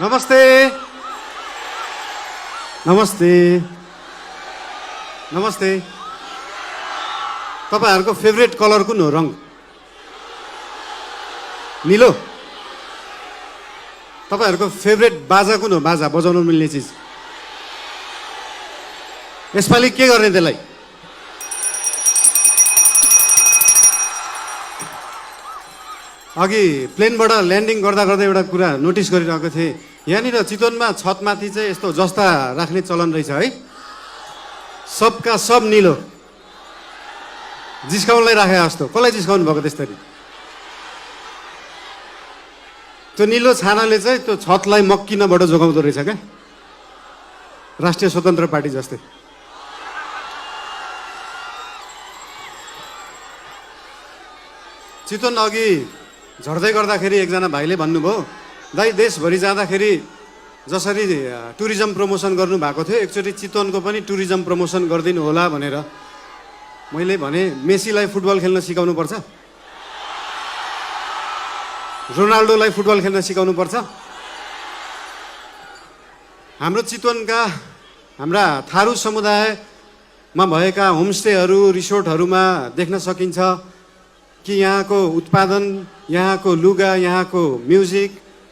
नमस्ते नमस्ते नमस्ते तपाईहरुको फेभरेट कलर कुन हो? रङ नीलो। तपाईहरुको फेभरेट बाजा कुन हो? बाजा बजाउन मिल्ने चीज। यसपालि के गर्ने त्यसलाई? अघि प्लेनबाट ल्यान्डिङ गर्दा गर्दा एउटा कुरा नोटिस गरिरहेको थिएँ। यहाँनिर चितवनमा छतमाथि चाहिँ यस्तो जस्ता राख्ने चलन रहेछ है। सबका सब नीलो जिस्काउनलाई राखे जस्तो। कसलाई जिस्काउनु भएको त्यसरी? त्यो नीलो छानाले चाहिँ त्यो छतलाई मक्किनबाट जोगाउँदो रहेछ क्या, राष्ट्रिय स्वतन्त्र पार्टी जस्तै। चितवन अघि झर्दै गर्दाखेरि एकजना भाइले भन्नुभयो, दाइ देशभरि जाँदाखेरि जसरी टुरिज्म प्रमोसन गर्नु भएको थियो एकचोटि चितवनको पनि टुरिज्म प्रमोसन गरिदिनु होला भनेर। मैले भने मेसीलाई फुटबल खेल्न सिकाउनु पर्छ, रोनाल्डोलाई फुटबल खेल्न सिकाउनु पर्छ। हाम्रो चितवनका हाम्रा थारू समुदायमा भएका होमस्टेहरू रिसोर्टहरूमा देख्न सकिन्छ कि यहाँको उत्पादन, यहाँको लुगा, यहाँको म्युजिक,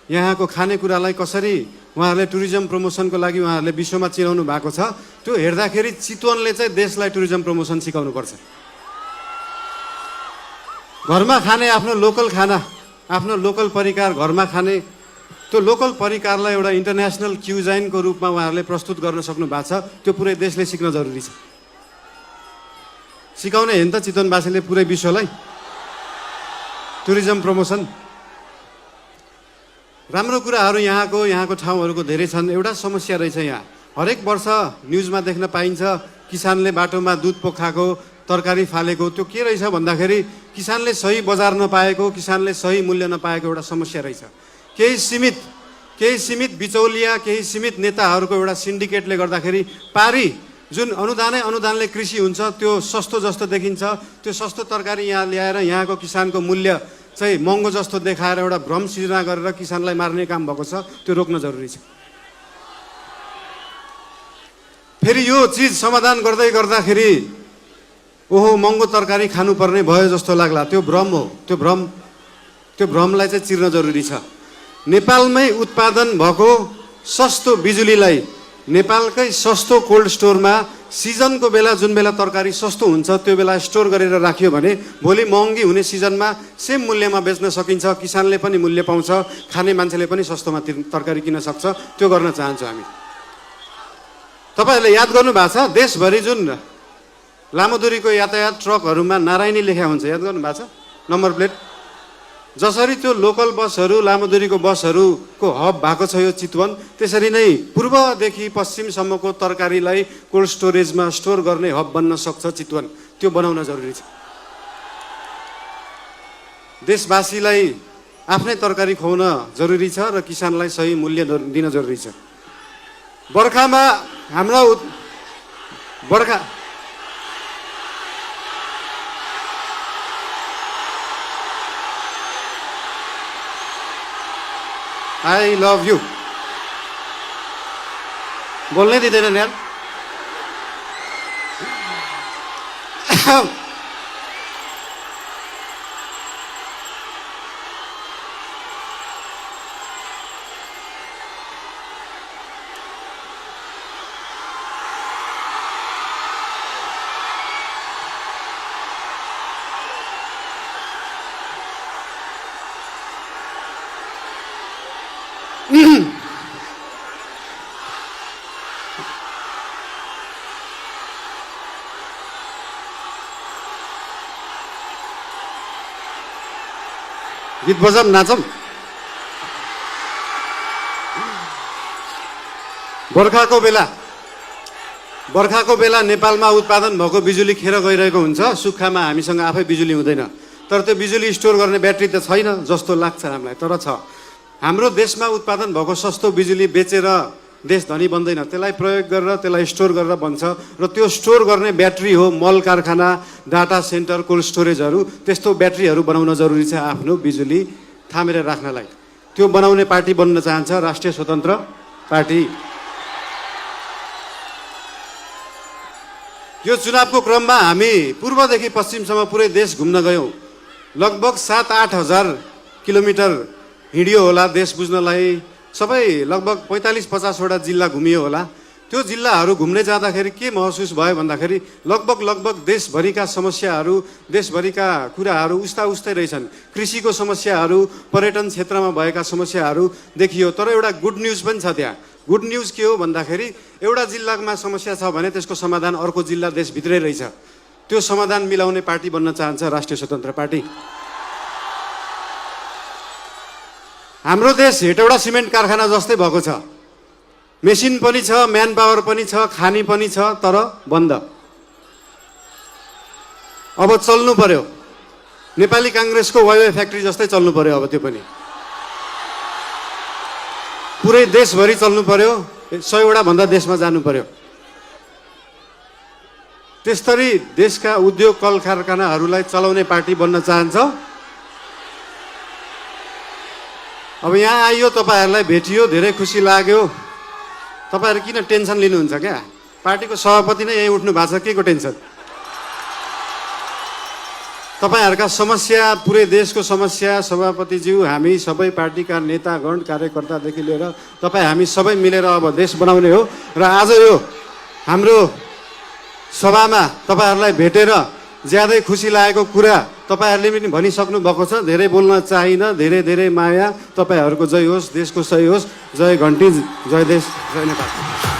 यहाँको खानेकुरालाई कसरी उहाँहरूले टुरिज्म प्रमोसनको लागि उहाँहरूले विश्वमा चिनाउनु भएको छ। त्यो हेर्दाखेरि चितवनले चाहिँ देशलाई टुरिज्म प्रमोसन सिकाउनुपर्छ। घरमा खाने आफ्नो लोकल खाना, आफ्नो लोकल परिकार घरमा खाने, त्यो लोकल परिकारलाई एउटा इन्टरनेसनल क्युजाइनको रूपमा उहाँहरूले प्रस्तुत गर्न सक्नु भएको छ। त्यो पुरै देशले सिक्न जरुरी छ। सिकाउने हेन त चितवनवासीले पुरै विश्वलाई टुरिज्म प्रमोसन। राम्रो कुराहरू यहाँको ठाउँहरूको धेरै छन्। एउटा समस्या रहेछ यहाँ, हरेक वर्ष न्युजमा देख्न पाइन्छ किसानले बाटोमा दुध पोखाएको, तरकारी फालेको। त्यो के रहेछ भन्दाखेरि किसानले सही बजार नपाएको, किसानले सही मूल्य नपाएको एउटा समस्या रहेछ। केही सीमित बिचौलिया, केही सीमित नेताहरूको एउटा सिन्डिकेटले गर्दाखेरि पारी जुन अनुदानले कृषि हुन्छ त्यो सस्तो जस्तो देखिन्छ। त्यो सस्तो तरकारी यहाँ ल्याएर यहाँको किसानको मूल्य चाहिँ महँगो जस्तो देखाएर एउटा भ्रम सृजना गरेर किसानलाई मार्ने काम भएको छ। त्यो रोक्न जरुरी छ। फेरि यो चिज समाधान गर्दै गर्दाखेरि ओहो महँगो तरकारी खानुपर्ने भयो जस्तो लाग्ला, त्यो भ्रम हो। त्यो भ्रमलाई चाहिँ चिर्न जरुरी छ। नेपालमै उत्पादन भएको सस्तो बिजुलीलाई नेपालकै सस्तो कोल्ड स्टोरमा सिजनको बेला जुन बेला तरकारी सस्तो हुन्छ त्यो बेला स्टोर गरेर राखियो भने भोलि महँगी हुने सिजनमा सेम मूल्यमा बेच्न सकिन्छ। किसानले पनि मूल्य पाउँछ, खाने मान्छेले पनि सस्तोमा तरकारी किन्न सक्छ। त्यो गर्न चाहन्छौँ हामी। तपाईहरुले याद गर्नु भएको छ देशभरि जुन लामो दूरीको यातायात ट्रकहरूमा नारायणी लेखा हुन्छ, याद गर्नु भएको छ नम्बर प्लेट। जसरी त्यो लोकल बसहरू, लामो दूरीको बसहरूको हब भएको छ यो चितवन, त्यसरी नै पूर्वदेखि पश्चिमसम्मको तरकारीलाई कोल्ड स्टोरेजमा स्टोर गर्ने हब बन्न सक्छ चितवन। त्यो बनाउन जरुरी छ। देशवासीलाई आफ्नै तरकारी खुवाउन जरुरी छ र किसानलाई सही मूल्य दिन जरुरी छ। बर्खामा हाम्रा I love you बोल्नै दिँदैन यार। गीत बजाम नाचम। बर्खाको बेला नेपालमा उत्पादन भएको बिजुली खेर गइरहेको हुन्छ। सुक्खामा हामीसँग आफै बिजुली हुँदैन, तर त्यो बिजुली स्टोर गर्ने ब्याट्री त छैन जस्तो लाग्छ हामीलाई, तर छ। हाम्रो देशमा उत्पादन भएको सस्तो बिजुली बेचेर देश धनी बन्दैन, त्यसलाई प्रयोग गरेर त्यसलाई स्टोर गरेर बन्छ। र त्यो स्टोर गर्ने ब्याट्री हो मल कारखाना, डाटा सेन्टर, कोल्ड स्टोरेजहरू। त्यस्तो ब्याट्रीहरू बनाउन जरुरी छ आफ्नो बिजुली थामेर राख्नलाई। त्यो बनाउने पार्टी बन्न चाहन्छ राष्ट्रिय स्वतन्त्र पार्टी। यो चुनावको क्रममा हामी पूर्वदेखि पश्चिमसम्म पुरै देश घुम्न गयौँ। लगभग 7-8 हजार किलोमिटर हिँडियो होला देश बुझ्नलाई। सबै लगभग 45-50 वटा जिल्ला घुमियो होला। त्यो जिल्लाहरू घुम्ने जाँदाखेरि के महसुस भयो भन्दाखेरि लगभग देशभरिका समस्याहरू, देशभरिका कुराहरू उस्तै रहेछन्। कृषिको समस्याहरू, पर्यटन क्षेत्रमा भएका समस्याहरू देखियो। तर एउटा गुड न्युज पनि छ त्यहाँ। गुड न्युज के हो भन्दाखेरि एउटा जिल्लामा समस्या छ भने त्यसको समाधान अर्को जिल्ला देशभित्रै रहेछ। त्यो समाधान मिलाउने पार्टी बन्न चाहन्छ राष्ट्रिय स्वतन्त्र पार्टी। हाम्रो देश हेटौडा सिमेन्ट कारखाना जस्तै भएको छ। मेसिन पनि छ, म्यान पावर पनि छ, खानी पनि छ, तर बन्द। अब चल्नु पर्यो। नेपाली काङ्ग्रेसको वाइवाई फ्याक्ट्री जस्तै चल्नु पर्यो अब त्यो पनि। पुरै देशभरि चल्नु पर्यो। 100 वटा भन्दा देशमा जानु पर्यो। त्यसरी देशका उद्योग कल कारखानाहरूलाई चलाउने पार्टी बन्न चाहन्छ। अब यहाँ आइयो, तपाईँहरूलाई भेटियो, धेरै खुसी लाग्यो। तपाईँहरू किन टेन्सन लिनुहुन्छ क्या? पार्टीको सभापति नै यही उठ्नु भएको छ, के को टेन्सन? तपाईँहरूका समस्या, पुरै देशको समस्या सभापतिज्यू, हामी सबै पार्टीका नेतागण कार्यकर्तादेखि लिएर तपाईँ हामी सबै मिलेर अब देश बनाउने हो। र आज यो हाम्रो सभामा तपाईँहरूलाई भेटेर ज्यादै खुसी लागेको कुरा तपाईँहरूले पनि भनिसक्नु भएको छ। धेरै बोल्न चाहिन। धेरै माया। तपाईँहरूको जय होस्, देशको सही होस्। जय घन्टी, जय देश, जय नेपाल।